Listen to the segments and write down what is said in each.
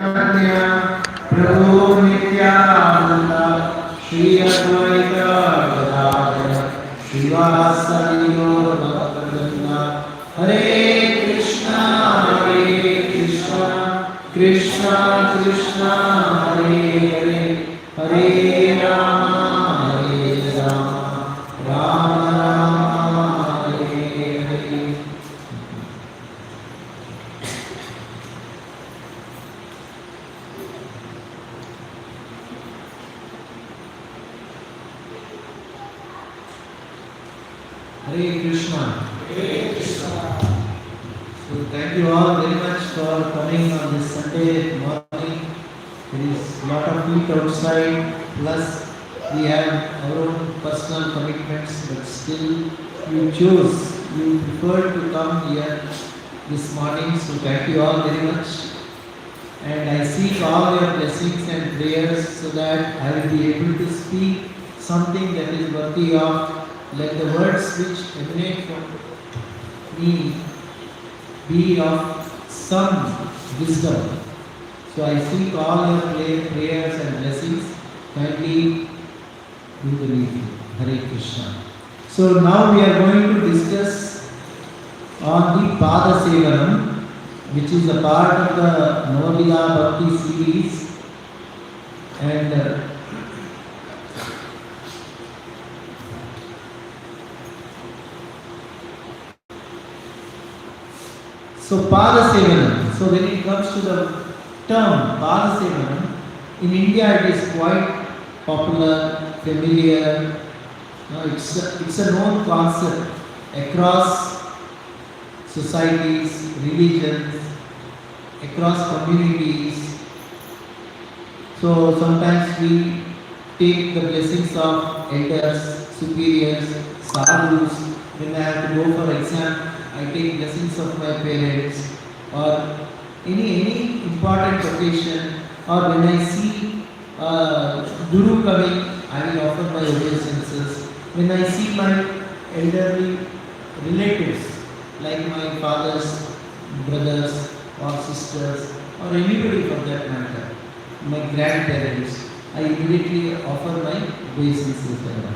Prabhu Nityananda Shri Advaita Gadadhara Srivasadi Gaura Hare Krishna Krishna Krishna Hare Hare Rama Rama Rama Hare Hare. Hare Krishna. Hare Krishna. So thank you all very much for coming on this Sunday morning. There is a lot of heat outside, plus we have our own personal commitments, but still you prefer to come here this morning. So thank you all very much. And I seek all your blessings and prayers so that I will be able to speak something that is worthy of. Let the words which emanate from me be of some wisdom. So I seek all your prayers and blessings. Kindly do the reading. Hare Krishna. So now we are going to discuss on the Pada-Sevanam, which is a part of the Nava Bhakti series. And so Pada-Sevanam. So when it comes to the term Pada-Sevanam, in India it is quite popular, familiar. It's a known concept across societies, religions, across communities. So sometimes we take the blessings of elders, superiors, sadhus. When I have to go for exam, I take blessings of my parents, or any important occasion, or when I see Guru coming, I will offer my obeisances. When I see my elderly relatives, like my father's brothers or sisters, or anybody for that matter, my grandparents, I immediately offer my obeisances to them.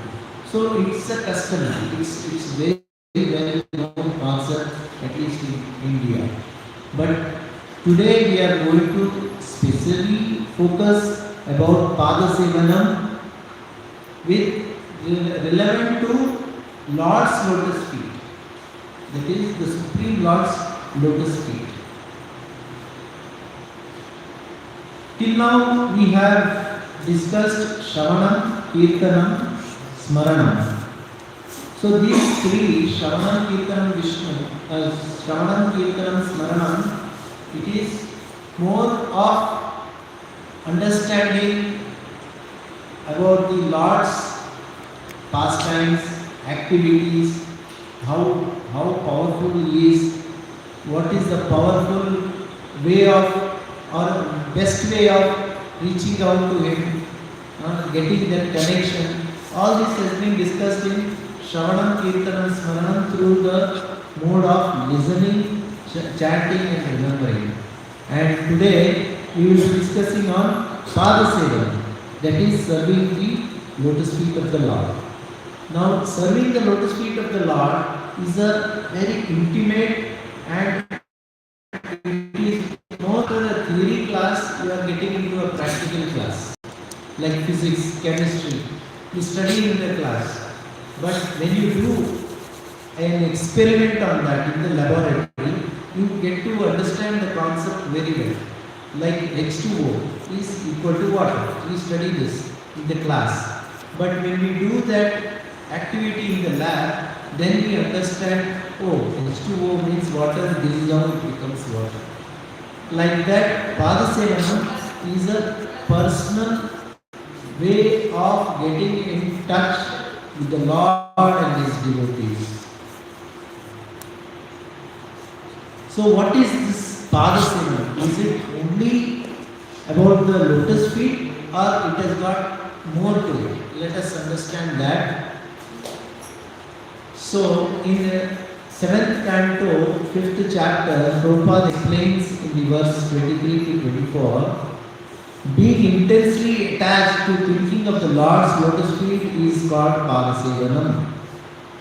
So it's a custom, it's very well known concept, at least in India. But today we are going to specially focus about Pada-Sevanam with relevant to Lord's lotus feet. That is the Supreme Lord's lotus feet. Till now we have discussed Shravanam, Kirtanam, Smaranam. So these three, Shravanam, Kirtanam, Shravanam, Kirtanam, Smaranam, it is more of understanding about the Lord's pastimes, activities, how powerful He is, what is the powerful way of or best way of reaching out to Him, getting that connection. All this has been discussed in Shravanam, Kirtanam, Smaranam through the mode of listening, chanting and remembering. And today we will be discussing on Pada-Sevanam, that is serving the lotus feet of the Lord. Now serving the lotus feet of the Lord is a very intimate, and it is more than a theory class, you are getting into a practical class, like physics, chemistry. You study in the class. But when you do an experiment on that in the laboratory, you get to understand the concept very well. Like H2O is equal to water. We study this in the class. But when we do that activity in the lab, then we understand, oh, H2O means water, this is how it becomes water. Like that, Pada-Sevanam is a personal way of getting in touch with the Lord and His devotees. So what is this Pada-Sevanam? Is it only about the lotus feet, or it has got more to it? Let us understand that. So in 7th canto, 5th chapter, Prabhupada explains in the verses 23 to 24, being intensely attached to thinking of the Lord's lotus feet is called Pada-Sevanam.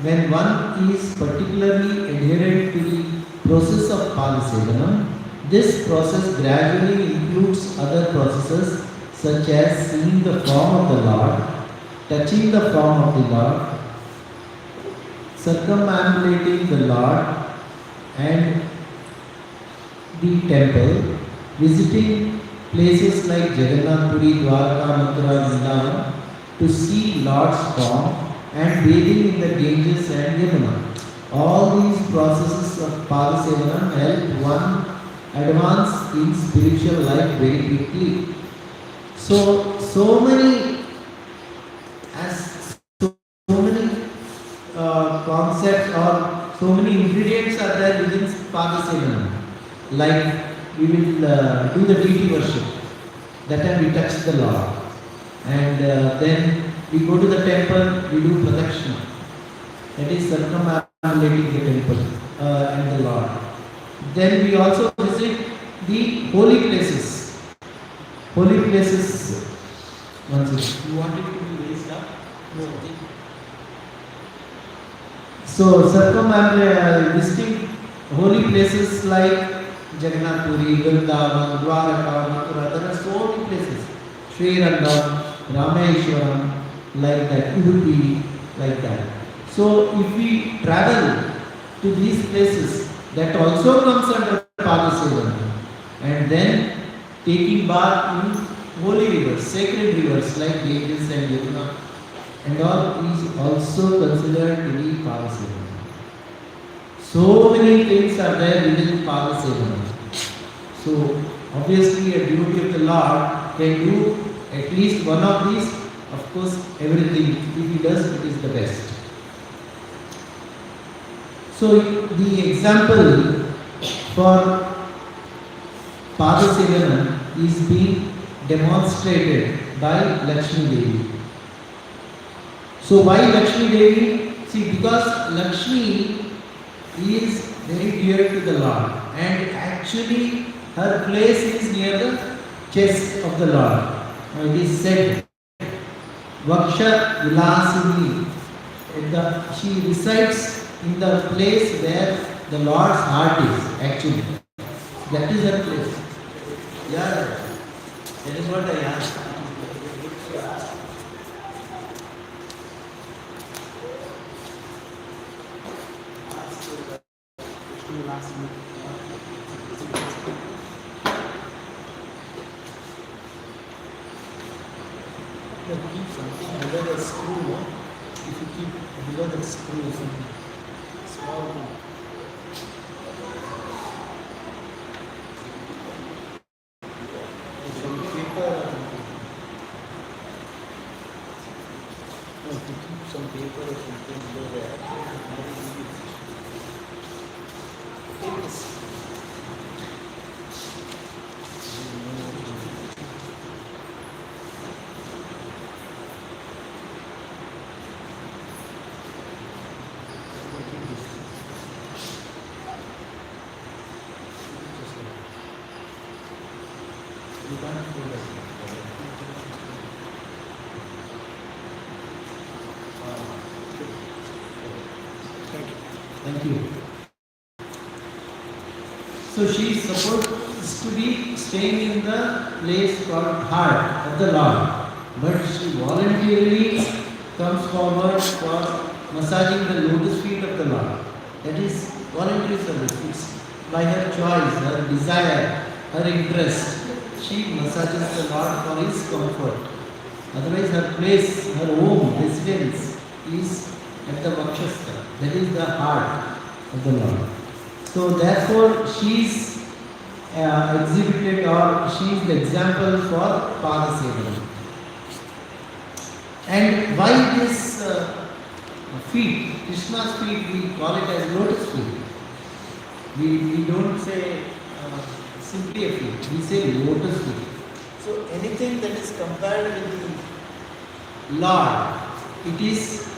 When one is particularly adherent to the process of Pada-Sevanam, this process gradually includes other processes such as seeing the form of the Lord, touching the form of the Lord, circumambulating the Lord and the temple, visiting places like Jagannath Puri, Dwarka, Mathura, Vrindavan to see Lord's form and bathing in the Ganges and Yamuna. All these processes of Pada-Sevanam help one advance in spiritual life very quickly. So many concepts or so many ingredients are there within Pada-Sevanam. Like we will do the deity worship. That time we touch the Lord. And then we go to the temple, we do pradakshina. That is circumambulating the temple and the Lord. Then we also visit the holy places. Holy places. One second. You want it to be raised up? No. So visiting holy places like Jagannath Puri, Vrindavan, Dwaraka, Mathura, there are so many places. Srirangam, Rameshwaram, like that, Udupi, like that. So if we travel to these places, that also comes under Pada-Sevanam. And then taking bath in holy rivers, sacred rivers like Ganges and Yamuna, and all is also considered to be Pada-Sevanam. So many things are there within Pada-Sevanam. So obviously a devotee of the Lord can do at least one of these. Of course, everything, if he does, it is the best. So the example for Pada-Sevanam is being demonstrated by Lakshmi Devi. So why Lakshmi Devi? See, because Lakshmi is very dear to the Lord, and actually her place is near the chest of the Lord. Now it is said, Vaksha Vilasini, she resides in the place where the Lord's heart is actually. That is her place. Yeah, that is what I asked. Keep something below the screw. If you keep below the screw something small one. Some paper or something. No, if you keep some paper or something below there, take this. Thank you. So she is supposed to be staying in the place called heart of the Lord, but she voluntarily comes forward for massaging the lotus feet of the Lord. That is voluntary service. It's by her choice, her desire, her interest. She massages the Lord for his comfort. Otherwise, her place, her home, residence is at the Vakshastha. That is the heart of the Lord. So therefore, she is exhibited, or she is the example for Pada-Sevanam. And why this feet, Krishna's feet, we call it as lotus feet. We don't say simply a feet, we say lotus feet. So anything that is compared with the Lord, it is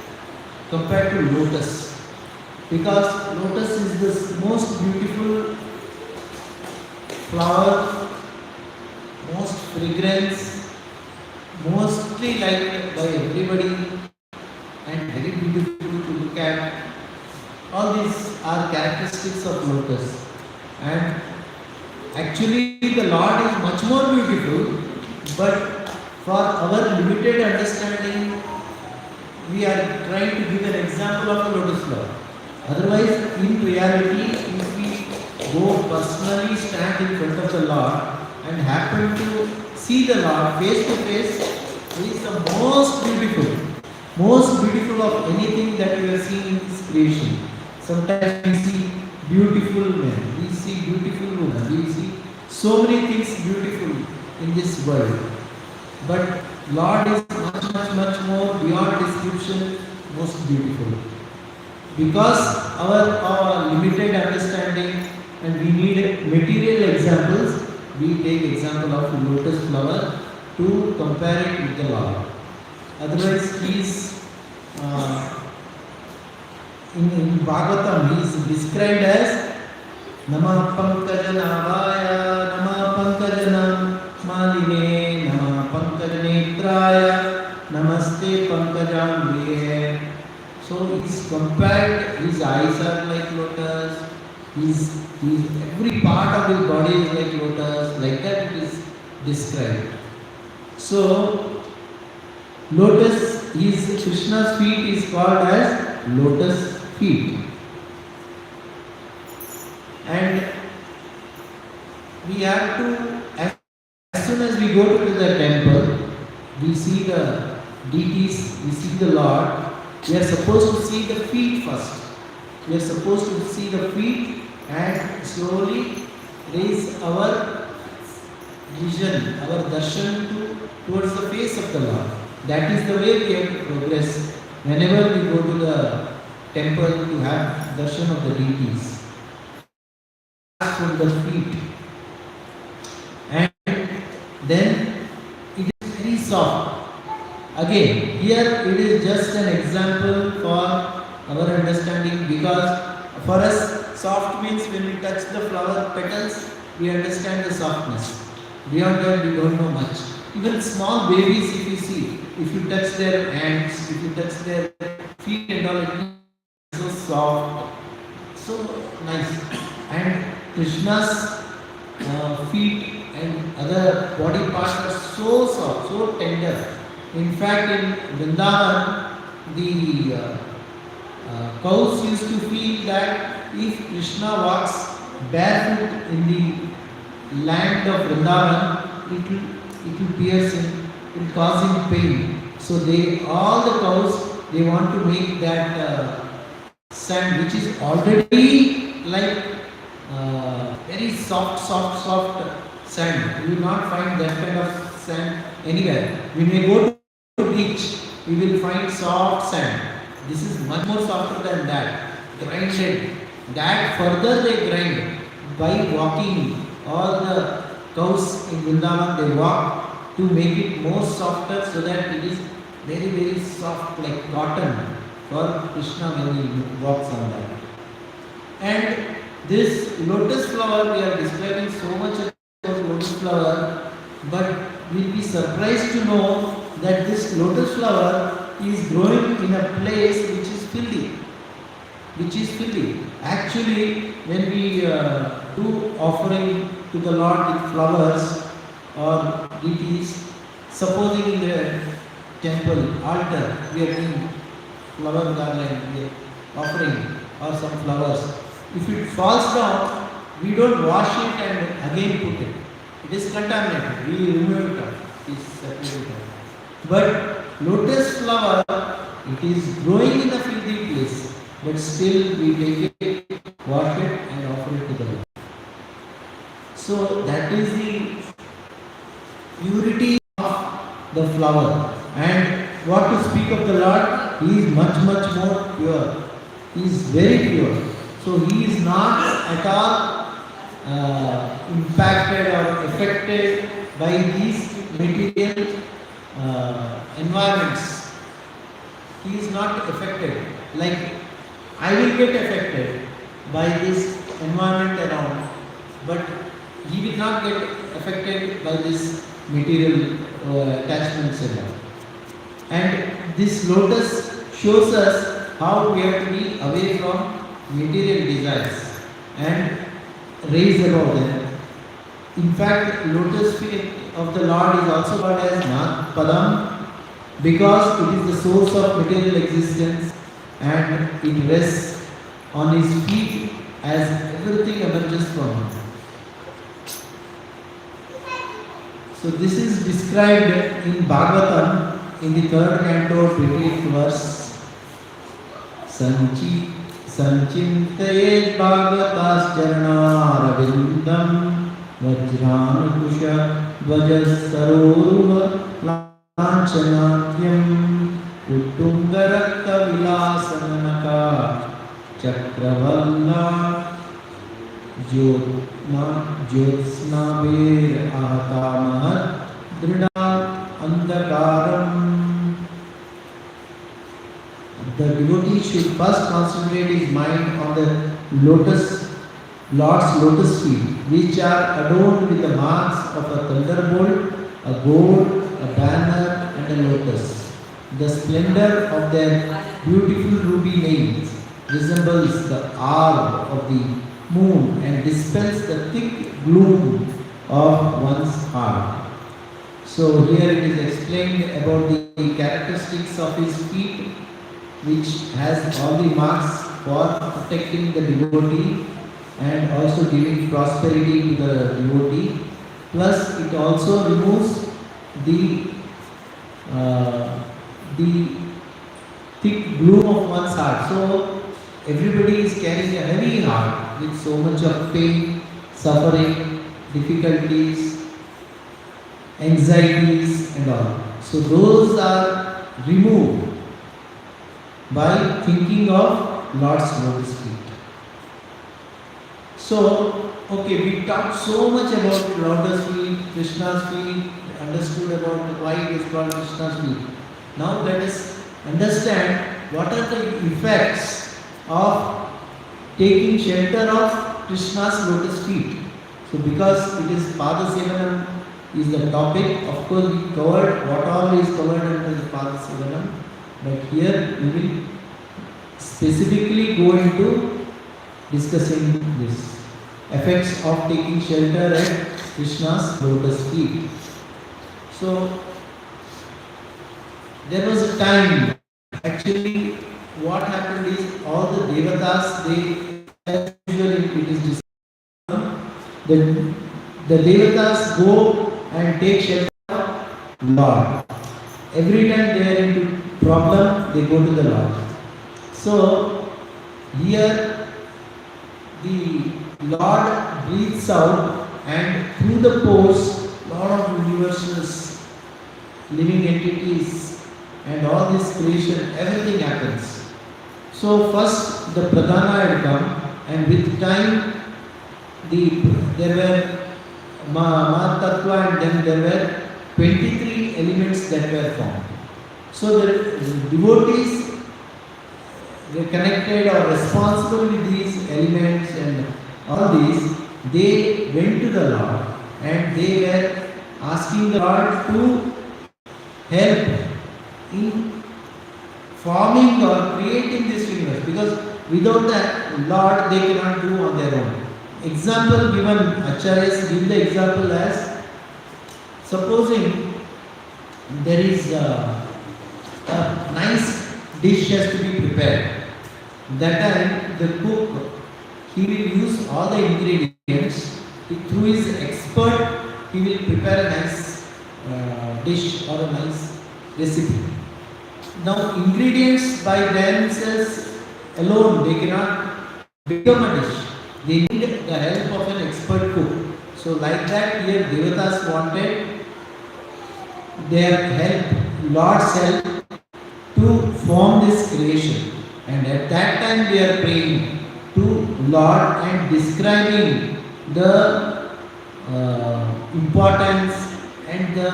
compared to lotus. because lotus is the most beautiful flower, most fragrance, mostly liked by everybody and very beautiful to look at. All these are characteristics of lotus. And actually the Lord is much more beautiful, but for our limited understanding, we are trying to give an example of a lotus flower. Otherwise, in reality, if we go personally stand in front of the Lord and happen to see the Lord face to face, He is the most beautiful of anything that we have seen in this creation. Sometimes we see beautiful men, we see beautiful women, we see so many things beautiful in this world. But Lord is much more beyond description, most beautiful. Because our limited understanding and we need material examples, we take example of lotus flower to compare it with the Lord. Otherwise, he is in Bhagavatam, he is described as Nama Pankaja Navaya, Nama Pankajanam Maline, Nama Pankajanetraya, Namaste Pankajam. So he is compared, his eyes are like lotus, his every part of his body is like lotus, like that it is described. So lotus is Krishna's feet is called as lotus feet. And we have to, as soon as we go to the temple, we see the deities, we see the Lord, we are supposed to see the feet first. We are supposed to see the feet and slowly raise our vision, our darshan towards the face of the Lord. That is the way we have to progress whenever we go to the temple to have darshan of the deities. From the feet. And then it is very soft. Again, here it is just an example for our understanding, because for us soft means when we touch the flower petals, we understand the softness. Beyond that, we don't know much. Even small babies, if you see, if you touch their hands, if you touch their feet and all, it is so soft, so nice. And Krishna's feet and other body parts are so soft, so tender. In fact, in Vrindavan, the cows used to feel that if Krishna walks barefoot in the land of Vrindavan, it will pierce him, it will cause him pain. So all the cows, they want to make that sand, which is already like very soft sand. You will not find that kind of sand anywhere. When we go to the beach, we will find soft sand. This is much more softer than that. Grinded. That further they grind by walking. All the cows in Vrindavan, they walk to make it more softer so that it is very soft like cotton for Krishna when he walks on that. And this lotus flower, we are describing so much about lotus flower, but we will be surprised to know that this lotus flower is growing in a place which is filthy. Actually, when we do offering to the Lord with flowers or deities, supposing in the temple altar, we are doing flower garland, we are offering or some flowers. If it falls down, we don't wash it and again put it. It is contaminated. We remove it off. It is separated. But lotus flower, it is growing in a filthy place, but still we take it, wash it and offer it to the Lord. So that is the purity of the flower. And what to speak of the Lord, He is much more pure. He is very pure. So He is not at all impacted or affected by these material environments. He is not affected. Like I will get affected by this environment around, but he will not get affected by this material attachments and all. And this lotus shows us how we have to be away from material desires and raise above them. In fact, lotus feet of the Lord is also called as Padam because it is the source of material existence and it rests on his feet as everything emerges from him. So this is described in Bhagavatam in the 3rd canto, 20th verse. Sanchintayet Bhagavatascharanarvindam Vajranukusha Vajasaroruva Lanchanatyam Uttungarakta Vilasananaka Chakravalla Jyotsnabir Ahatamat Drida Andakaram. The devotee should first concentrate his mind on the Lord's lotus feet, which are adorned with the marks of a thunderbolt, a gold, a banner, and a lotus. The splendor of their beautiful ruby nails resembles the orb of the moon and dispels the thick gloom of one's heart. So here it is explained about the characteristics of his feet, which has all the marks for protecting the devotee and also giving prosperity to the devotee. Plus, it also removes the thick gloom of one's heart. So, everybody is carrying a heavy heart with so much of pain, suffering, difficulties, anxieties, and all. So, those are removed by thinking of Lord's lotus feet. So, okay, we talked so much about lotus feet, Krishna's feet, understood about why it is called Krishna's feet. Now let us understand what are the effects of taking shelter of Krishna's lotus feet. So because it is Pada-Sevanam is the topic, of course we covered what all is covered under the Pada-Sevanam. But here we will specifically go into discussing this effects of taking shelter at Krishna's lotus feet. So there was a time, actually what happened is all the devatas, they, as usually it is discussed, the devatas go and take shelter of Lord. Every time they are into problem, they go to the Lord. So here the Lord breathes out, and through the pores, lot of universes, living entities, and all this creation, everything happens. So first the Pradhana had come, and with time there were Mahatattva, and then there were 23 elements that were formed. So the devotees were connected or responsible with these elements and all these, they went to the Lord and they were asking the Lord to help in forming or creating this universe, because without that Lord they cannot do on their own. Example given, Acharyas give the example as, supposing there is a nice dish has to be prepared. That time the cook, he will use all the ingredients. Through his expert, he will prepare a nice dish or a nice recipe. Now ingredients by themselves alone, they cannot become a dish. They need the help of an expert cook. So like that here Devatas wanted their help, Lord's help, to form this creation. And at that time they are praying to Lord and describing the importance and the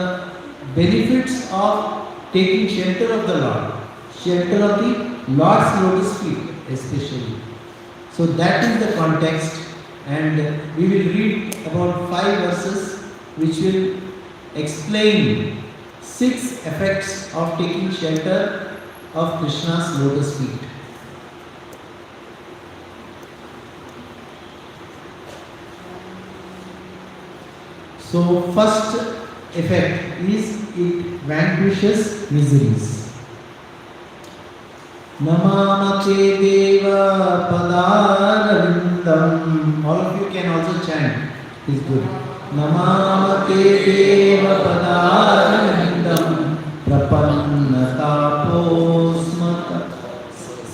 benefits of taking shelter of the Lord, shelter of the Lord's lotus feet. especially. So that is the context, and we will read about 5 verses which will explain 6 effects of taking shelter of Krishna's lotus feet. So first effect is it vanquishes miseries. Namamate Deva Pada-Sevanam. All of you can also chant. It's good. Namamate Deva Pada-Sevanam. Prapannatapo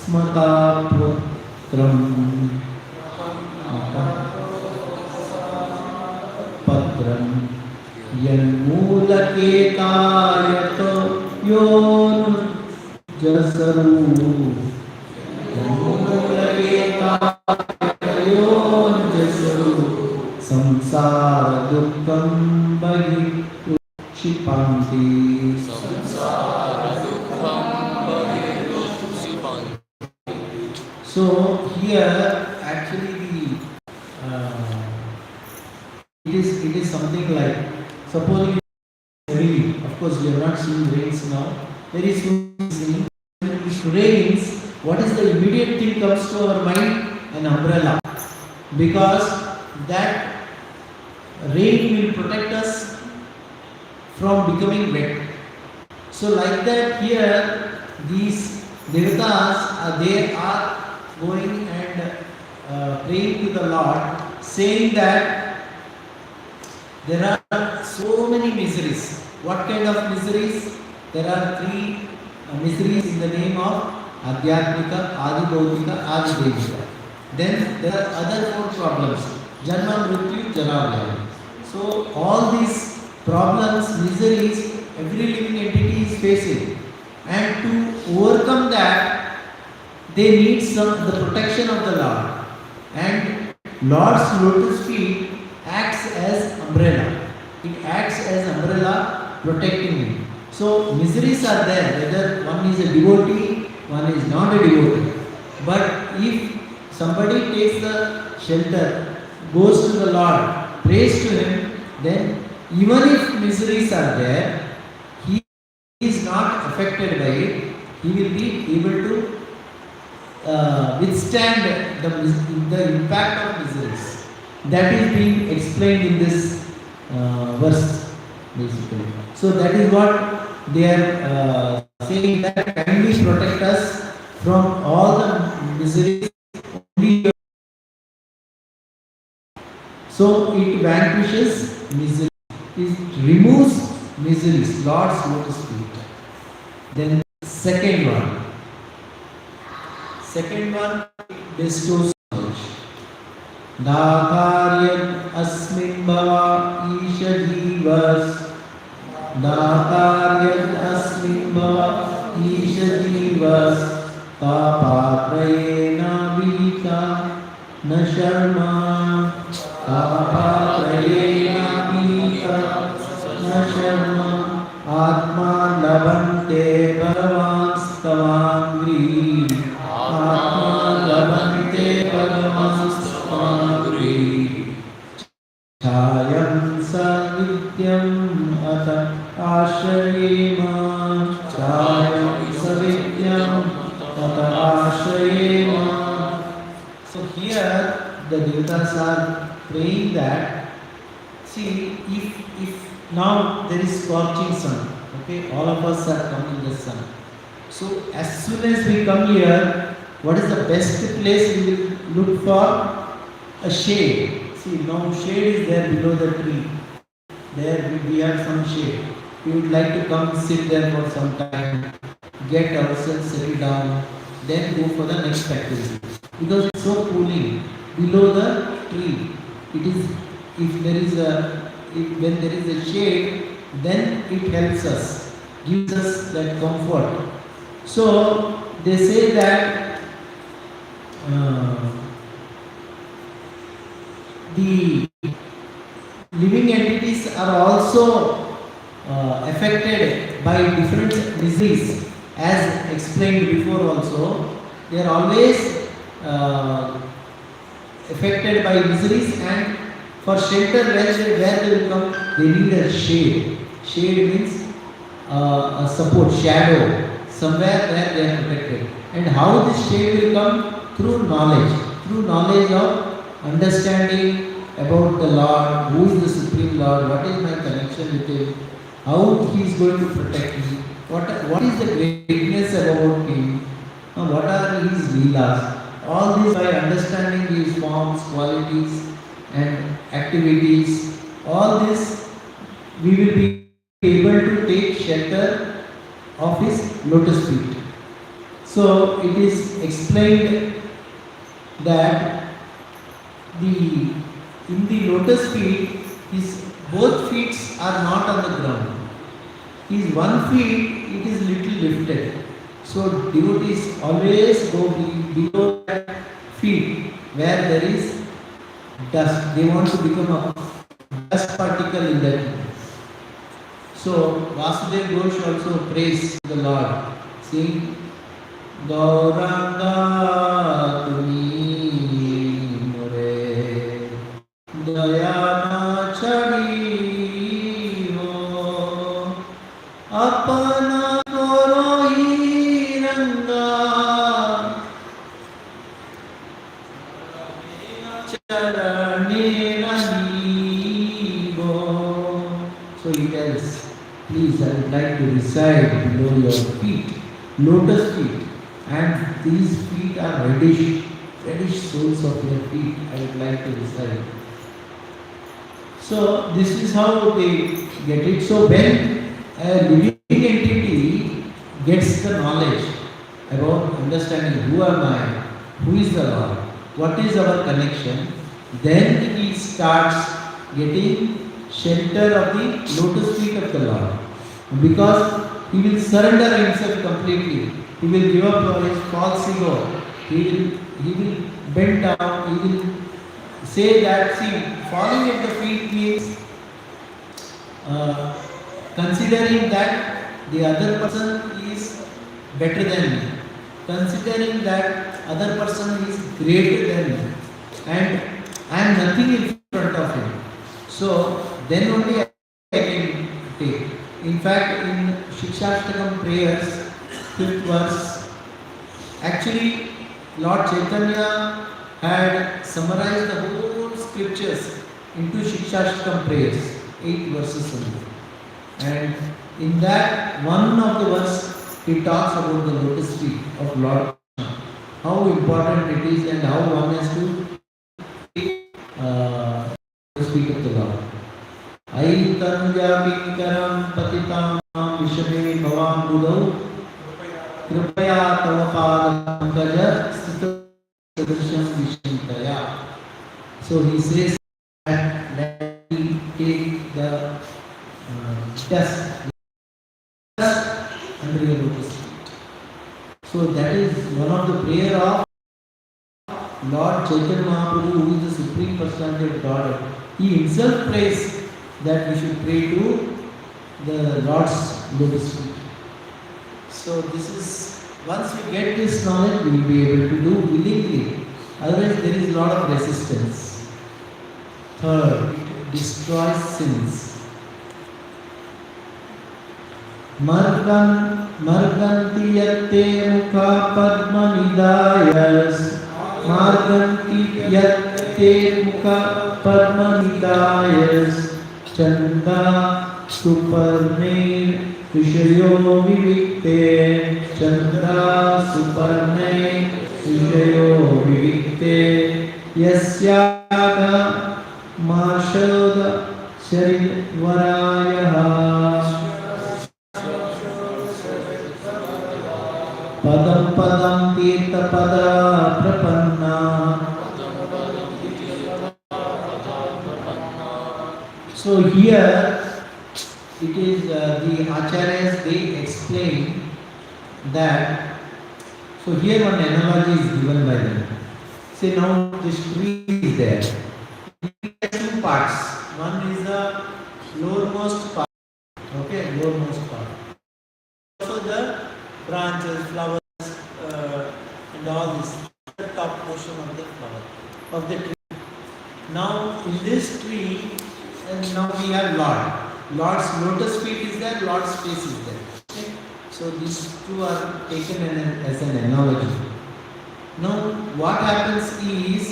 smataputram. Patram Yanmulaketayato yon Jasaru Yanmulaketayon Jasaru Samsara Dukkam Bahi Kshipanti. So here actually it is something like, supposing heavily, of course we are not seeing rains now, very soon seeing. When it rains, what is the immediate thing comes to our mind? An umbrella, because that rain will protect us from becoming wet. So like that here, these devatas they are going and praying to the Lord, saying that there are so many miseries. What kind of miseries? There are 3 miseries in the name of Adhyatmika, Adibhautika, Adidevika. Then there are other 4 problems: Janma, Mrityu, Jara, Vyaya. So all these problems, miseries, every living entity is facing, and to overcome that, they need the protection of the Lord. And Lord's lotus feet acts as umbrella. It acts as umbrella protecting him. So miseries are there, whether one is a devotee, one is not a devotee. But if somebody takes the shelter, goes to the Lord, prays to him, then even if miseries are there, he is not affected by it. He will be able to withstand the impact of miseries. That is being explained in this verse, basically. So that is what they are saying, that kindly protect us from all the miseries. So it vanquishes misery, it removes miseries, Lord's lotus feet. Then second one bestows knowledge. Dakaryat asmin bhava isha jivas. Dakaryat asmin bhava isha jivas. Tapatrayena vika na sharma. Tapatrayena vika na sharma. Atma labante bhagavan stavangri. Atma labante bhagavan stavangri. Chayam savidyam ata ashrayema. Chayam savidyam ata ashrayema. So here the devatas are praying that, see, if now there is scorching sun, okay, all of us are coming in the sun. So as soon as we come here, what is the best place we will look for? A shade. See, now shade is there below the tree. There we have some shade. We would like to come sit there for some time, get ourselves settled down, then go for the next activity. Because it's so cooling below the tree. It is, when there is a shade, then it helps us, gives us that comfort. So they say that the living entities are also affected by different diseases, as explained before also. They are always uh, affected by miseries, and for shelter where they will come, they need a shade. Shade means a support, shadow, somewhere where they are protected. And how this shade will come? Through knowledge of understanding about the Lord, who is the Supreme Lord, what is my connection with Him, how He is going to protect me, what is the greatness about Him, what are His leelas. All this by understanding His forms, qualities, and activities. All this we will be able to take shelter of His lotus feet. So it is explained that in the lotus feet, his both feet are not on the ground. His one feet, it is little lifted. So devotees always go below that feet where there is dust. They want to become a dust particle in that. So Vasudev Ghosh also prays the Lord, saying, Gauranga tumi more dayana chadi ho apana koro hi ranga charane nahi ho. So he tells, please, I would like to reside below your feet, lotus feet, and these feet are reddish soles of your feet. I would like to reside. So this is how they get it. So when a living entity gets the knowledge about understanding who am I, who is the Lord, what is our connection, then he starts getting shelter of the lotus feet of the Lord. Because he will surrender himself completely. He will give up his false ego. He will bend down. He will say that, see, falling at the feet means considering that the other person is better than me, considering that other person is greater than me, and I am nothing in front of him. So then only I can take. In fact, in Shikshashtakam prayers, 5th verse, actually Lord Chaitanya had summarized the whole scriptures into Shikshashtakam prayers, 8 verses only. And in that one of the verse, he talks about the lotus feet of Lord Krishna, how important it is and how one has to take lotus feet of the Lord. Aitam Kinkaram Patitam Vishame Bhavam Budau Kripaya Tava Pankaj Sthita Sadrisham Vishantaya. So he says that let me take the dust under your lotus feet. So that is one of the prayer of Lord Chaitanya Mahaprabhu, who is the Supreme Personality of Godhead. He himself prays that we should pray to the Lord's lotus feet. So this is, once we get this knowledge, we will be able to do willingly. Otherwise there is a lot of resistance. Third, it destroys sins. Marganti yatte mukha padma nidayas. Marganti yatte mukha padma nidayas. Chanda suparne vishayo vivikte. Chanda suparne vishayo vivikte. Yasyaga mashoda sharidvarayaha. Padam padam tirtha pada prapanna. So here it is the acharyas, they explain that. So here one analogy is given by them. Say now this tree is there. It has two parts. One is the lowermost part. Okay, lowermost part. Also the branches, flowers, and all this. The top portion of the flower, of the tree. Now in this tree, and now we have Lord. Lord's lotus feet is there, Lord's face is there. Okay? So these two are taken as an analogy. Now what happens is,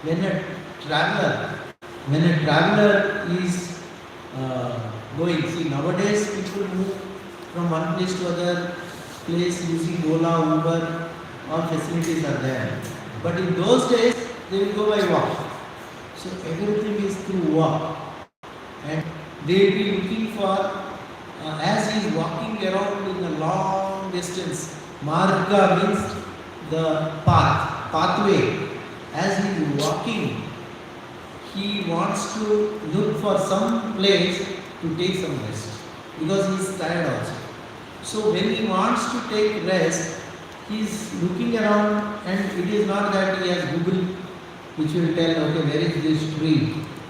when a traveler is going, see nowadays people move from one place to other place using Ola, Uber, all facilities are there. But in those days they will go by walk. So everything is through walk. And they will be looking for, as he is walking around in a long distance, marga means the pathway. As he is walking, he wants to look for some place to take some rest, because he is tired also. So when he wants to take rest, he is looking around, and it is not that he has Google which will tell, okay, where is this tree?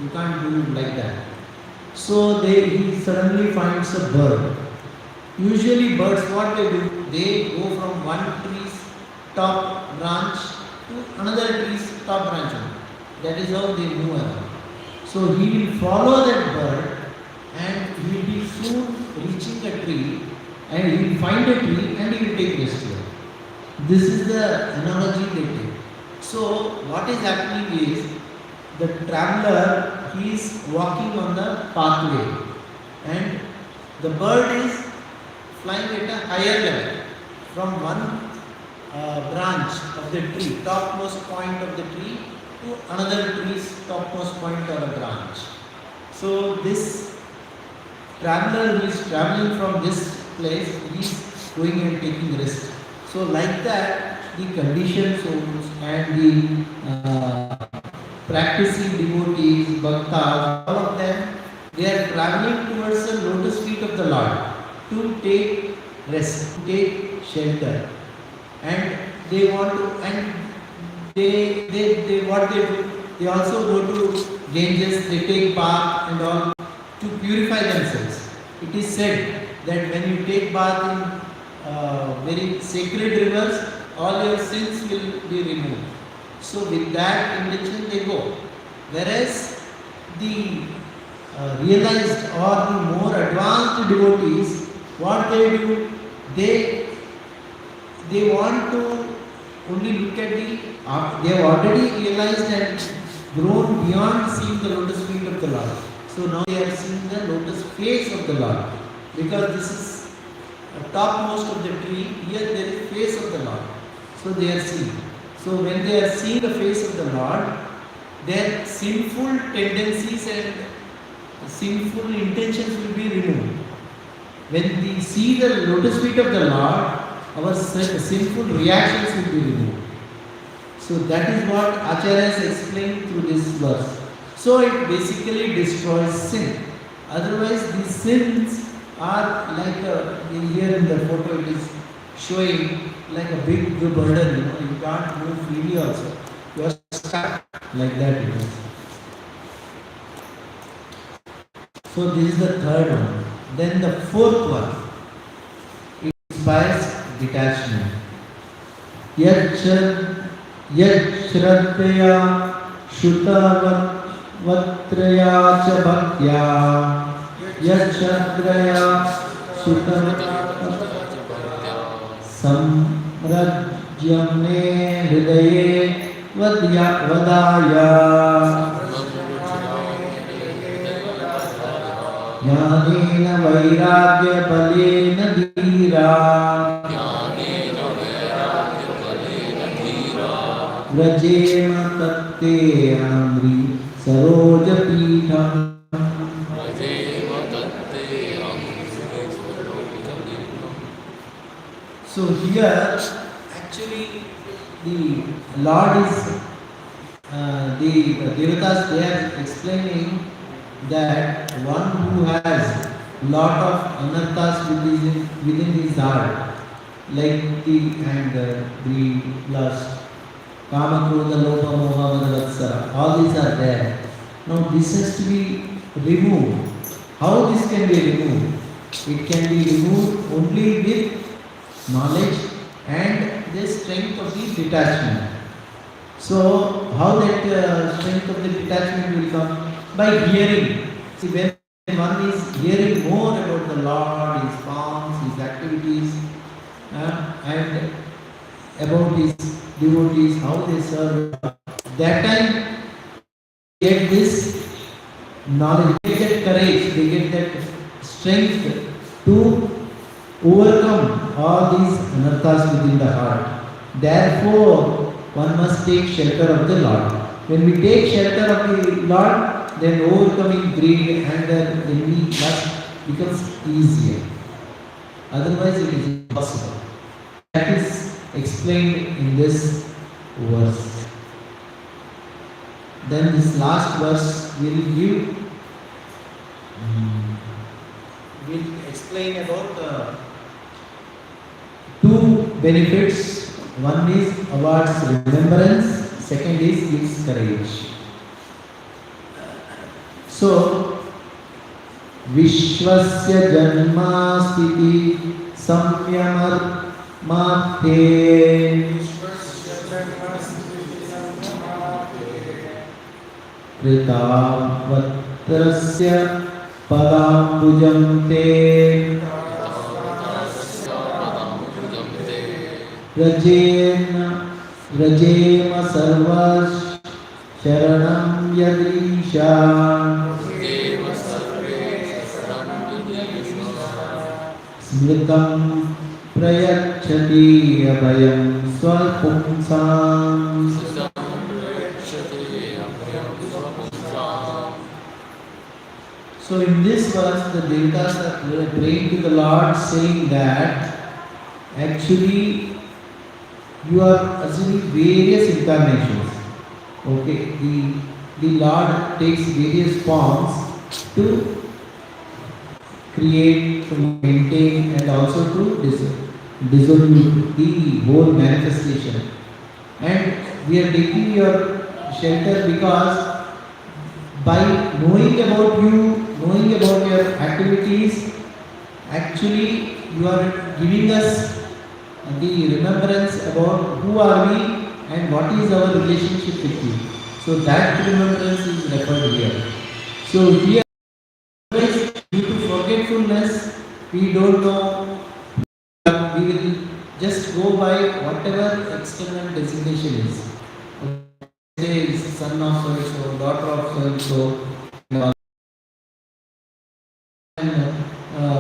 You can't do it like that. So he suddenly finds a bird. Usually birds, what they do? They go from one tree's top branch to another tree's top branch. That is how they move around. So he will follow that bird, and he will be soon reaching a tree, and he will find a tree and he will take rest here. This is the analogy they take. So what is happening is, the traveler, he is walking on the pathway, and the bird is flying at a higher level from one branch of the tree, topmost point of the tree, to another tree's topmost point or a branch. So this traveler who is traveling from this place, he is going and taking rest. So like that, the conditioned souls and the practicing devotees, bhaktas, all of them, they are traveling towards the lotus feet of the Lord to take rest, to take shelter. And they want to, and they what they do, they also go to Ganges, they take bath and all to purify themselves. It is said that when you take bath in very sacred rivers, all your sins will be removed. So with that intention they go. Whereas the realized or the more advanced devotees, what they do, they want to only look at they have already realized and grown beyond seeing the lotus feet of the Lord. So now they are seeing the lotus face of the Lord, because this is topmost of the tree. Here there is face of the Lord. So they are seeing. So when they are seeing the face of the Lord, their sinful tendencies and sinful intentions will be removed. When we see the lotus feet of the Lord, our sinful reactions will be removed. So that is what Acharyas explained through this verse. So it basically destroys sin. Otherwise these sins are like here in the photo it is showing like a big burden, you can't move freely also. You are stuck like that it is. So this is the third one. Then the fourth one, it inspires detachment. Yad shraddhaya shutavatraya cha bhaktya. Yad shraddhaya shutavatraya samrajyamne hridaye vadaya. Jnanena vairagya palena dhira. Vrajema tatte amri saroja pitham. So here actually the Lord is the Devatas, they are explaining that one who has lot of anarthas within his heart, like the anger, greed, lust, kama, krodha, lobha, moha, mada, vatsara, all these are there. Now this has to be removed. How this can be removed? It can be removed only with knowledge and the the strength of the detachment. So, how that strength of the detachment will come? By hearing. See, when one is hearing more about the Lord, His forms, His activities, and about His devotees, how they serve, that time get this knowledge, they get courage, they get that strength to overcome all these anarthas within the heart. Therefore, one must take shelter of the Lord. When we take shelter of the Lord, then overcoming greed, anger, envy, lust becomes easier. Otherwise, it is impossible. That is explained in this verse. Then this last verse will explain about two benefits. One is awards remembrance, second is gives courage. So, Vishwasya Janmasthiti Samyamar Mathe Kritavatrasya Padambujam Te Rajema Sarvash Sharanam Yadrisha Smritam Prayachati Abhayam Swalpumsam. So in this verse, the Devatas are praying to the Lord, saying that actually you are assuming various incarnations. Okay, the Lord takes various forms to create, to maintain, and also to dissolve the whole manifestation. And we are taking your shelter because by knowing about you, knowing about your activities, actually you are giving us the remembrance about who are we and what is our relationship with you. So that remembrance is referred here. So here, due to forgetfulness, we don't know. We will just go by whatever external designation is. Say son of so and so, daughter of so and so,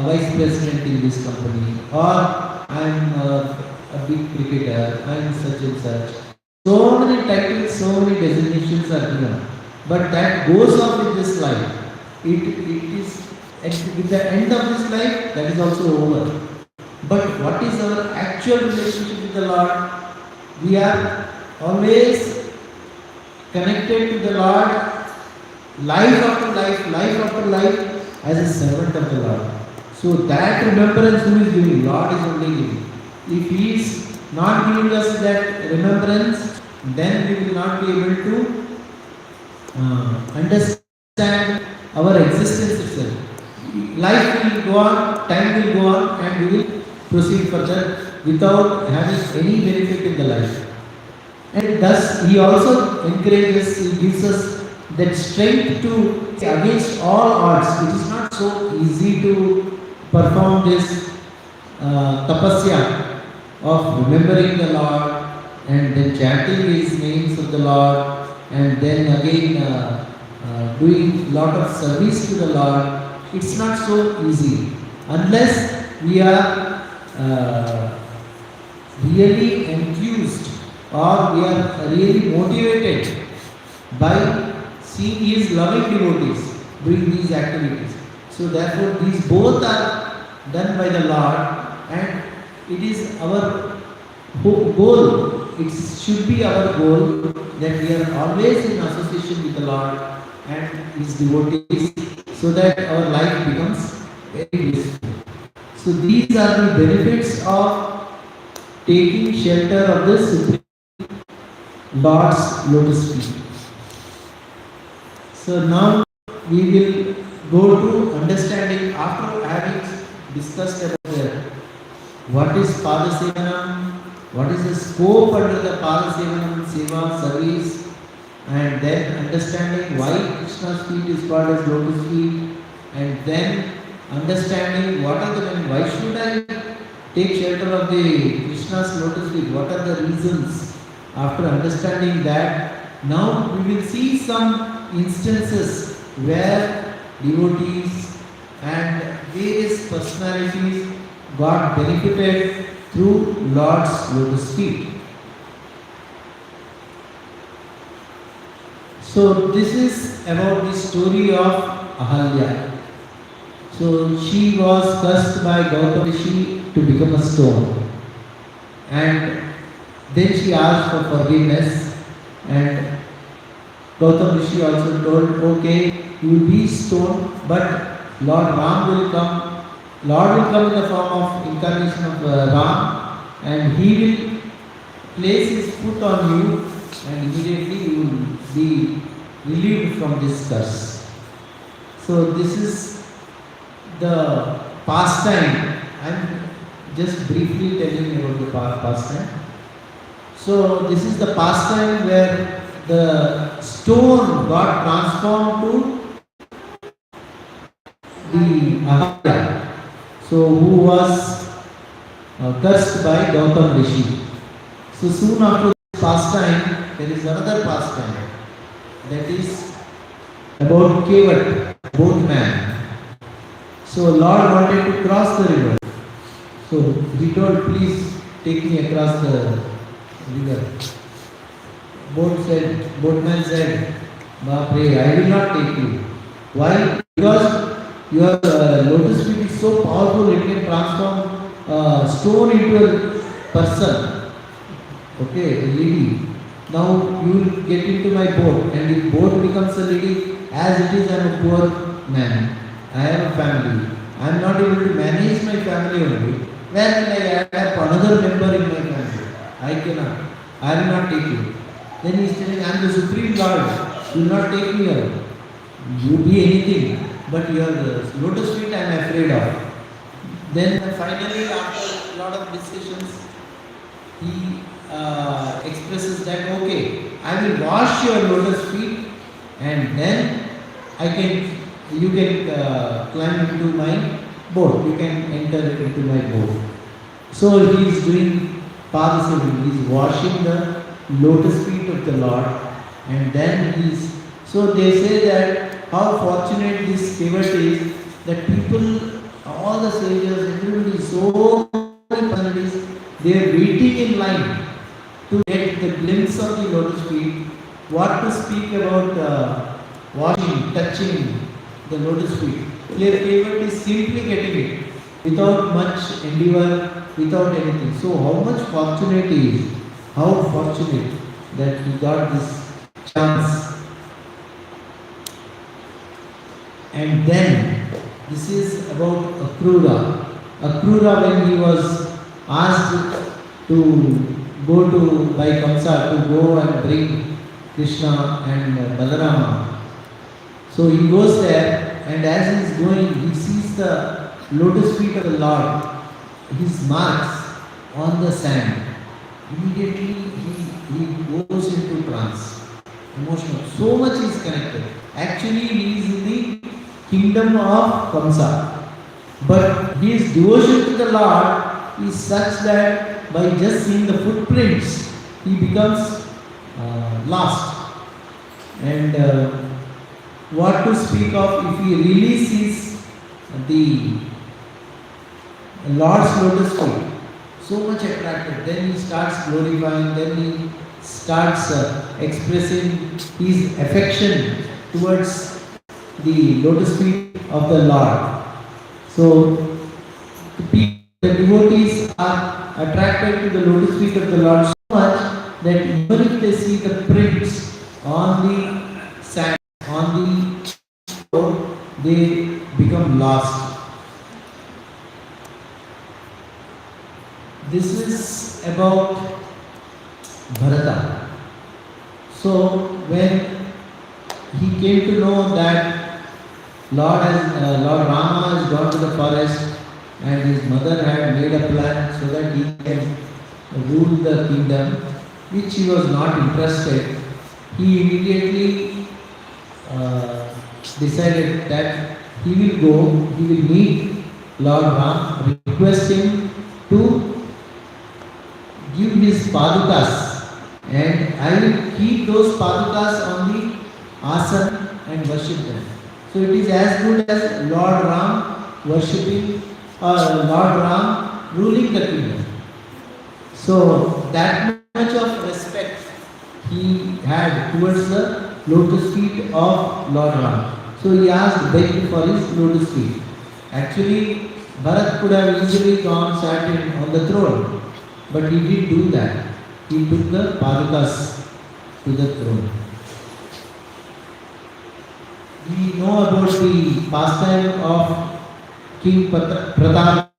vice president in this company, or I am a big cricketer, I am such and such. So many titles, so many designations are given. But that goes off with this life. It is with the end of this life, that is also over. But what is our actual relationship with the Lord? We are always connected to the Lord, life after life, as a servant of the Lord. So that remembrance who is giving, Lord is only giving. If He is not giving us that remembrance, then we will not be able to understand our existence itself. Life will go on, time will go on, and we will proceed further without having any benefit in the life. And thus He also encourages, He gives us that strength to against all odds. It is not so easy to perform this tapasya of remembering the Lord and then chanting His names of the Lord and then again doing lot of service to the Lord. It's not so easy unless we are really enthused or we are really motivated by seeing His loving devotees doing these activities. So therefore these both are done by the Lord, and it is our goal, it should be our goal that we are always in association with the Lord and His devotees, so that our life becomes very blissful. So these are the benefits of taking shelter of the Supreme Lord's lotus feet. So now we will go to understanding, after having discussed about what is Pada-Sevanam, what is the scope under the Pada-Sevanam Seva service, and then understanding why Krishna's feet is called as lotus feet, and then understanding what are the, why should I take shelter of the Krishna's lotus feet, what are the reasons. After understanding that, now we will see some instances where devotees and various personalities got benefited through Lord's lotus feet. So this is about the story of Ahalya. So she was cursed by Gautama Rishi to become a stone, and then she asked for forgiveness, and Gautama Rishi also told, okay, you will be stone, but Lord Ram will come. Lord will come in the form of incarnation of Ram, and he will place his foot on you, and immediately you will be relieved from this curse. So this is the pastime. I am just briefly telling you about the pastime. So this is the pastime where the stone got transformed to the Ahalya, so who was cursed by Gautama Rishi. So soon after this pastime, there is another pastime, that is about Kevat, boatman. So Lord wanted to cross the river. So he told, please take me across the river. Boatman said, Bapre, I will not take you. Why? Because your lotus feet is so powerful, it can transform stone into a person. Okay, a lady. Now you will get into my boat, and if boat becomes a lady, as it is, I am a poor man. I have a family. I am not able to manage my family only. Where will I have another member in my family? I cannot. I will not take you. Then he is telling, I am the Supreme Lord. You will not take me out. You be anything, but your lotus feet I am afraid of. Then finally, after a lot of discussions, he expresses that, okay, I will wash your lotus feet, and then you can climb into my boat. You can enter into my boat. So he is doing Pada-Sevanam. He is washing the lotus feet of the Lord, and then he is. So they say that how fortunate this pivot is, that people, all the sages, everybody, so many personalities, they are waiting in line to get the glimpse of the lotus feet. What to speak about washing, touching the lotus feet. Their pivot is simply getting it without much endeavor, without anything. So how much fortunate he is, how fortunate that he got this chance. And then this is about Akrura. Akrura, when he was asked to go to by Kamsa to go and bring Krishna and Balarama. So he goes there, and as he is going, he sees the lotus feet of the Lord, his marks on the sand. Immediately he goes into trance, emotional. So much is connected. Actually, he is in the kingdom of Kamsa, but his devotion to the Lord is such that by just seeing the footprints, he becomes lost. And what to speak of if he really sees the Lord's lotus feet, so much attracted, then he starts glorifying, then he starts expressing his affection towards the lotus feet of the Lord. So the devotees are attracted to the lotus feet of the Lord so much that even if they see the prints on the sand, on the floor, they become lost. This is about Bharata. So when he came to know that Lord Rama has gone to the forest, and his mother had made a plan so that he can rule the kingdom, which he was not interested. He immediately decided that he will go, he will meet Lord Ram, request him to give his padukas, and I will keep those padukas on the asana and worship them. So it is as good as Lord Ram worshipping or Lord Ram ruling the kingdom. So that much of respect he had towards the lotus feet of Lord Ram. So he asked, begged for his lotus feet. Actually, Bharat could have easily gone sat on the throne, but he didn't do that. He took the padukas to the throne. We know about the pastime of King Pratap.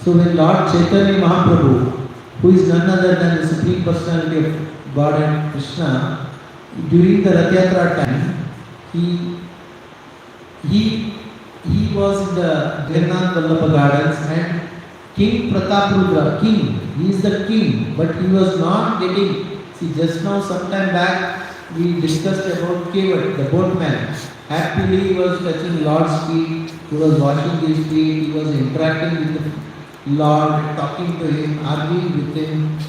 So when Lord Chaitanya Mahaprabhu, who is none other than the Supreme Personality of God and Krishna, during the Rath Yatra time, he was in the Jagannath Vallabha Gardens, and King Pratap, king, he is the king, but he was not getting, see just now sometime back we discussed about Kevat, the boatman. Happily he was touching Lord's feet, he was washing his feet, he was interacting with the Lord, talking to him, arguing with him,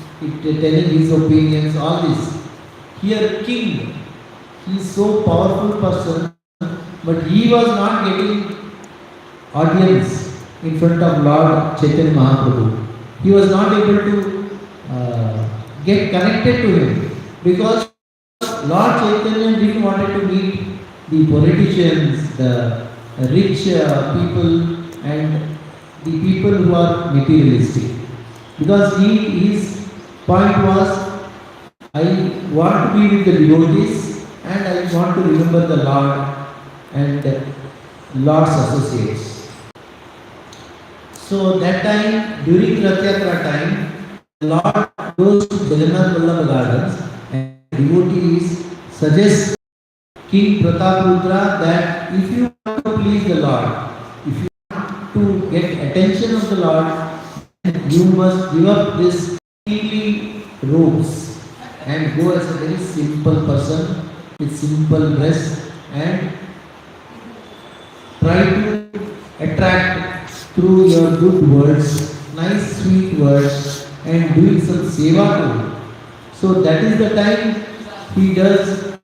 telling his opinions, all this. Here king, he is so powerful person, but he was not getting audience in front of Lord Chaitanya Mahaprabhu. He was not able to get connected to him because Lord Chaitanya didn't want to meet the politicians, the rich people, and the people who are materialistic. Because his point was, I want to be with the devotees and I want to remember the Lord and Lord's associates. So that time, during Rath Yatra time, the Lord goes to Jagannath Vallabha Gardens and devotees suggest King Pratap that if you want to please the Lord, if you want to get attention of the Lord, then you must give up this kingly robes and go as a very simple person with simple dress and try to attract through your good words, nice sweet words, and doing some seva to him. So that is the time he does,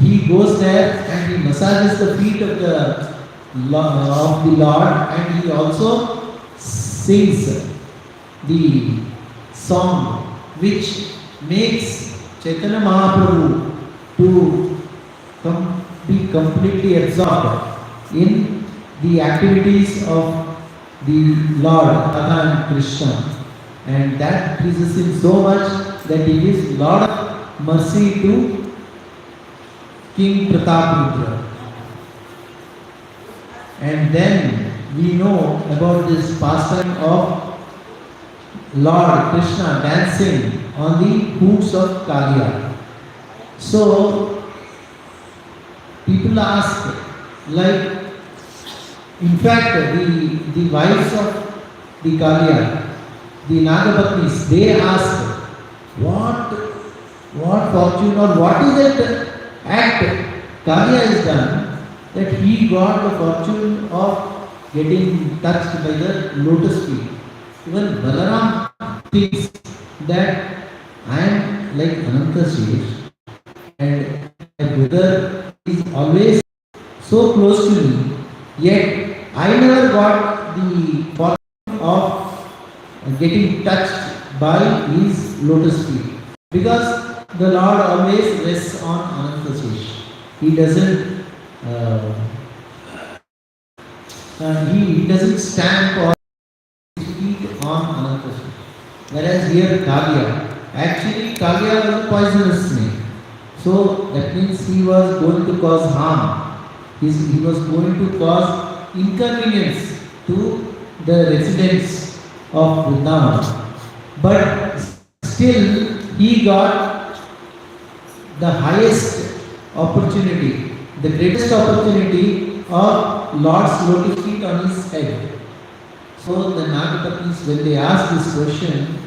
he goes there and he massages the feet of the Lord, and he also sings the song which makes Chaitanya Mahaprabhu to be completely absorbed in the activities of the Lord Radha and Krishna, and that pleases him so much that he gives lot of mercy to King Pratap. And then we know about this pastime of Lord Krishna dancing on the hoops of Kaliya. So people ask, like, in fact, the wives of the Kaliya, the Nagapatnis, they ask, what fortune or what is that act Kaliya has done that he got the fortune of getting touched by the lotus feet. Even Balaram thinks that I am like Ananta Shesh and my brother is always so close to me, yet I never got the fortune of getting touched by his lotus feet. Because the Lord always rests on Ananta Shesh. He doesn't he doesn't stand for his feet on Ananta Shesh. Whereas here Kaliya, actually Kaliya was a poisonous snake. So that means he was going to cause harm. He was going to cause inconvenience to the residents of Vidha. But still he got the highest opportunity, the greatest opportunity of Lord's lotus feet on his head. So the Nagapatnis, when they ask this question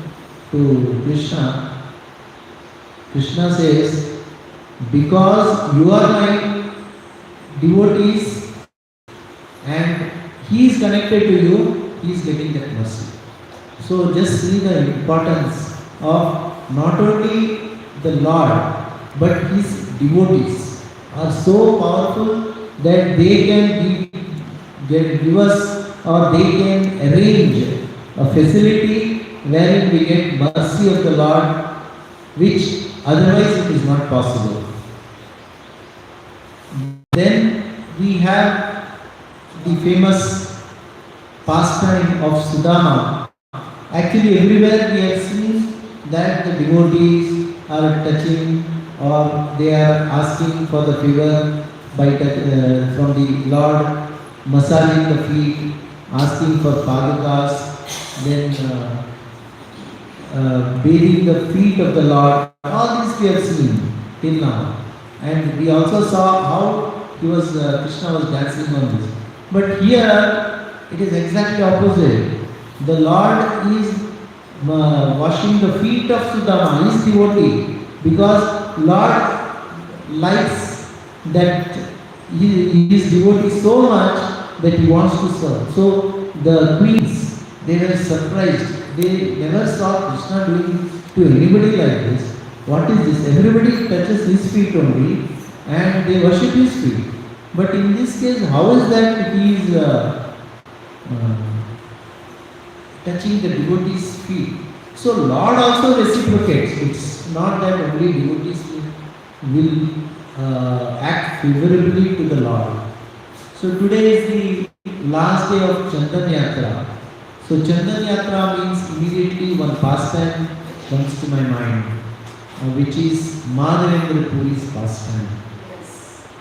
to Krishna, Krishna says, because you are my devotees and he is connected to you, he is getting that mercy. So just see the importance of not only the Lord, but his devotees are so powerful that they can give us, or they can arrange a facility wherein we get mercy of the Lord, which otherwise it is not possible. Then we have the famous pastime of Sudama. Actually, everywhere we have seen that the devotees are touching, or they are asking for the favor from the Lord, massaging the feet, asking for padakas, then bathing the feet of the Lord. All this we have seen till now. And we also saw how Krishna was dancing on this. But here it is exactly opposite. The Lord is washing the feet of Sudama, his devotee, because Lord likes that his devotee so much that he wants to serve. So the queens, they were surprised. They never saw Krishna doing to anybody like this. What is this? Everybody touches his feet only and they worship his feet. But in this case, how is that he is touching the devotee's feet? So Lord also reciprocates. It's not that only devotees will act favorably to the Lord. So today is the last day of Chandan Yatra. So Chandan Yatra means immediately one pastime comes to my mind, which is Madhavendra Puri's pastime.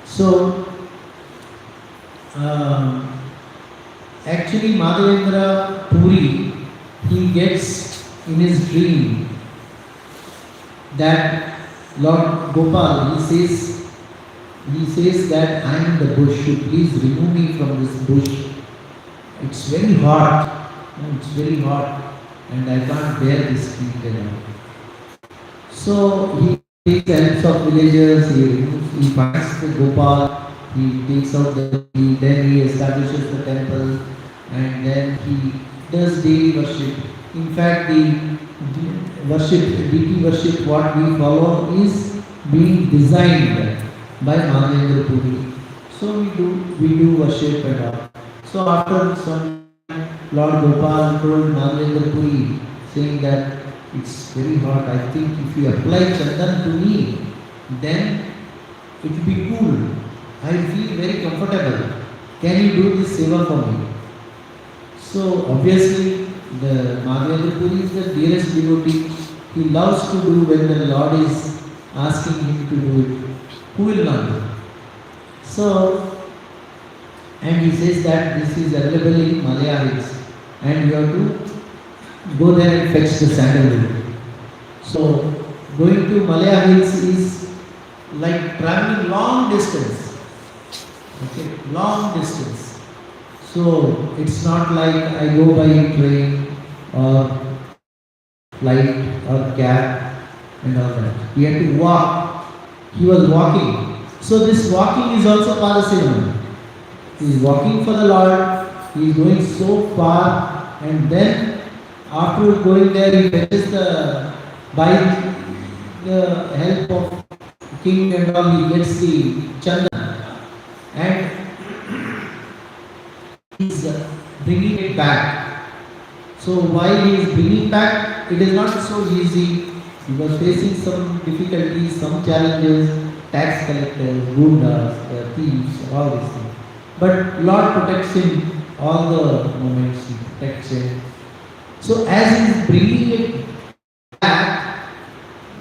So actually Madhavendra Puri, he gets in his dream that Lord Gopal, he says that I am the bush, please remove me from this bush. It's very hot. It's very hot and I can't bear this heat anymore. So he takes help of villagers, he finds the Gopal, he takes out the heat, then he establishes the temple and then he does daily worship. In fact, the deity worship what we follow is being designed by Madhavendra Puri. So we do worship and all. So after some Lord Gopal told Madhavendra Puri, saying that it's very hot, I think if you apply chandan to me, then it will be cool. I feel very comfortable. Can you do this seva for me? So obviously, the Madhavendra Puri is the dearest devotee. He loves to do when the Lord is asking him to do it. Who will not do? So, and he says that this is available in Malaya Hills and you have to go there and fetch the sandalwood. So, going to Malaya Hills is like traveling long distance. Okay, long distance. So, it's not like I go by train or flight or cab and all that. He had to walk. He was walking. So, this walking is also Pada-Sevanam. He is walking for the Lord, he is going so far, and then after going there, he fetches by the help of king and all, he gets the chandan, and he is bringing it back. So while he is bringing back, it is not so easy. He was facing some difficulties, some challenges, tax collectors, gundas, thieves, all these things. But Lord protects him all the moments, he protects him. So as he is bringing it back,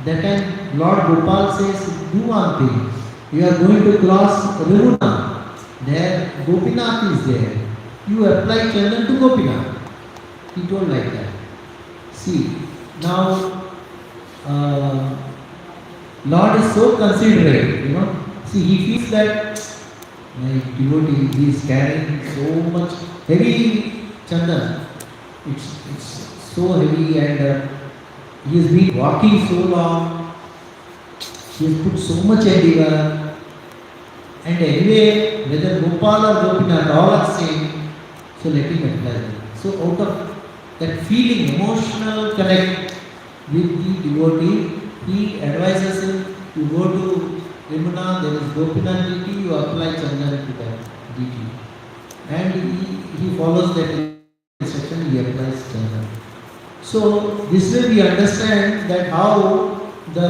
that time Lord Gopal says, do one thing. You are going to cross Ravuna. There Gopinath is there. You apply chandan to Gopinath. He told like that. See, now Lord is so considerate, See, he feels that my devotee, he is carrying so much heavy chandan. It's so heavy, and he has been walking so long. He has put so much endeavor, and anyway, whether Gopal or Gopinath, all are same. So let him apply. So out of that feeling, emotional connect with the devotee, he advises him, you go to Yamuna, there is Gopinath deity, you apply Chandan to that deity. And he follows that instruction, he applies Chandan. So this way we understand that how the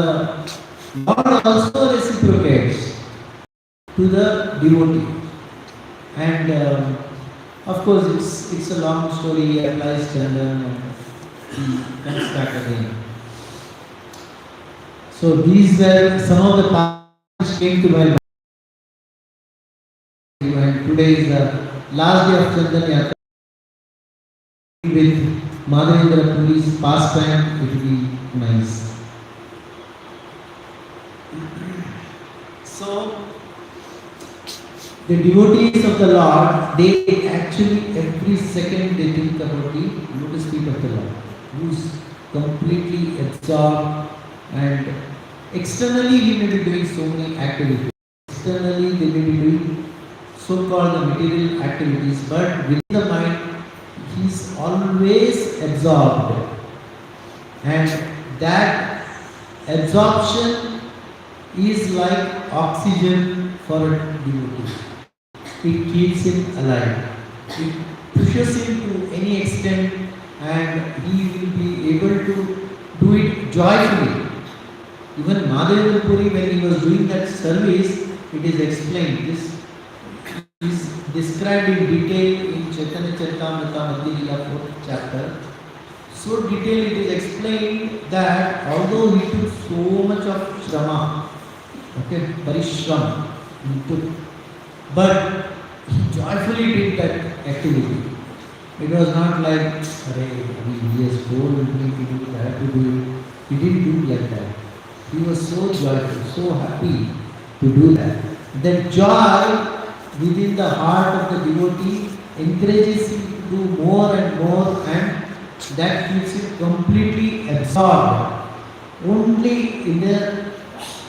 Lord also reciprocates to the devotee. And of course it's a long story, he applies Chandan and he comes back again. So these were some of the passages came to my mind. And today is the last day of Chandan Yatra with Madhavendra Puri's pastime. It will be nice. So the devotees of the Lord, they actually every second they think about the lotus feet of the Lord, who's completely absorbed, and externally he may be doing so many activities. Externally they may be doing so-called material activities, but within the mind he is always absorbed, and that absorption is like oxygen for a devotee. It keeps him alive. It pushes him to any extent, and he will be able to do it joyfully. Even Madhavendra Puri, when he was doing that service, it is explained. This is described in detail in Chaitanya Charitamrita Madhya 4th chapter. So detailed it is explained that although he took so much of shrama, okay, parishram, he took, but he joyfully did that activity. It was not like, he has told me to do it, I have to do it. He didn't do like that. He was so joyful, so happy to do that. That joy within the heart of the devotee encourages him to do more and more, and that keeps him completely absorbed only in the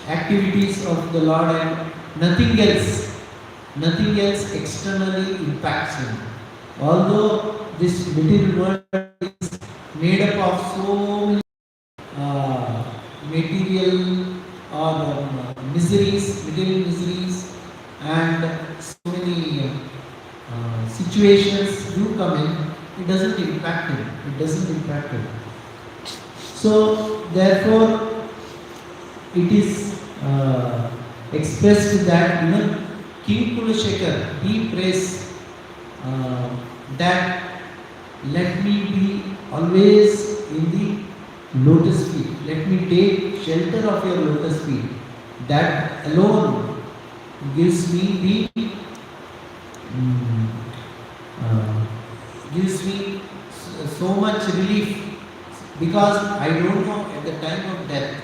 activities of the Lord, and nothing else externally impacts him. Although this material world is made up of so many material or material miseries, and so many situations do come in, it doesn't impact him. So therefore it is expressed that even King Kulashekar, he prays that let me be always in the lotus feet. Let me take shelter of your lotus feet. That alone gives me so much relief, because I don't know at the time of death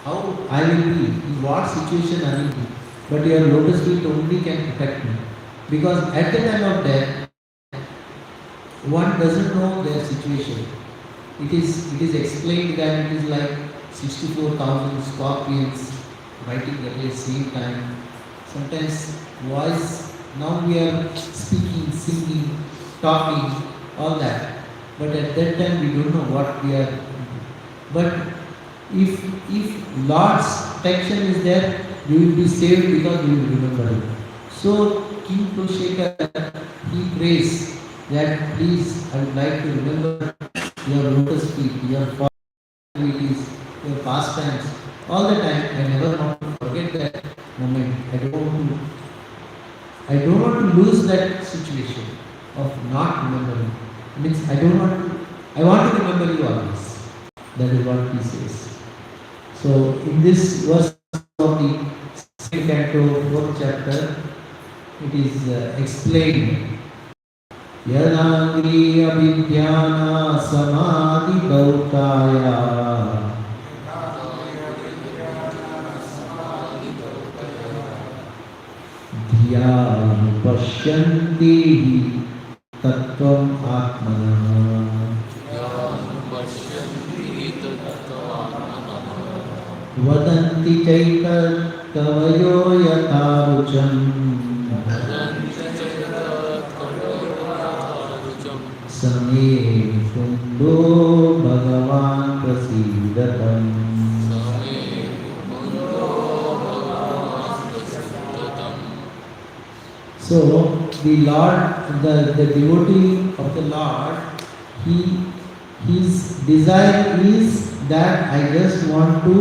how I will be, in what situation I will be. But your lotus feet only can protect me, because at the time of death one doesn't know their situation. It is explained that it is like 64,000 scorpions biting at the same time. Sometimes voice, now we are speaking, singing, talking, all that. But at that time we don't know what we are. But if Lord's protection is there, you will be saved because you will remember it. So King Kushekar, he prays that please, I would like to remember your lotus feet, your activities, your pastimes, all the time. I never want to forget that moment. I don't want to lose that situation of not remembering. It means I want to remember you always. That is what he says. So in this verse of the second canto, 4th chapter, it is explained. Yadangri abhidyana samadhi dautaya dhyayu pashyanti tattvam atmanah. Vadanti chaitat kavayo yatharucham. Same kundo bhagavan prasidatam. So the Lord, the devotee of the Lord, his desire is that I just want to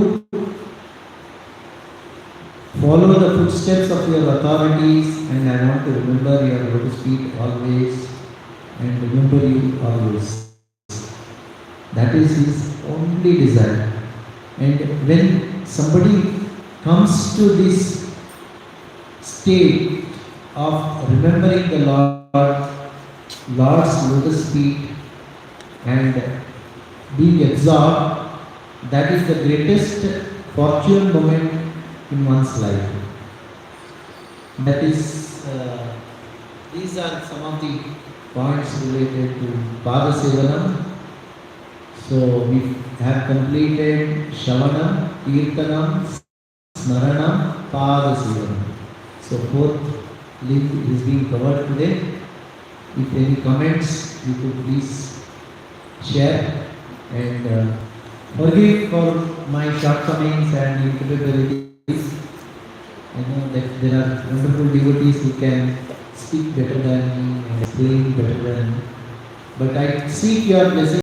follow the footsteps of your authorities, and I want to remember your lotus feet always, and remember you always. That is his only desire. And when somebody comes to this state of remembering the Lord's lotus feet and being absorbed, that is the greatest fortune moment in one's life. That is, these are some of the points related to Pada-Sevanam. So we have completed Shravanam, Kirtanam, Smaranam, Pada-Sevanam. So fourth link is being covered today. If any comments, you could please share, and forgive for my shortcomings and incapabilities. I know that there are wonderful devotees who can speak better than me and explain better than me, but I seek your blessing.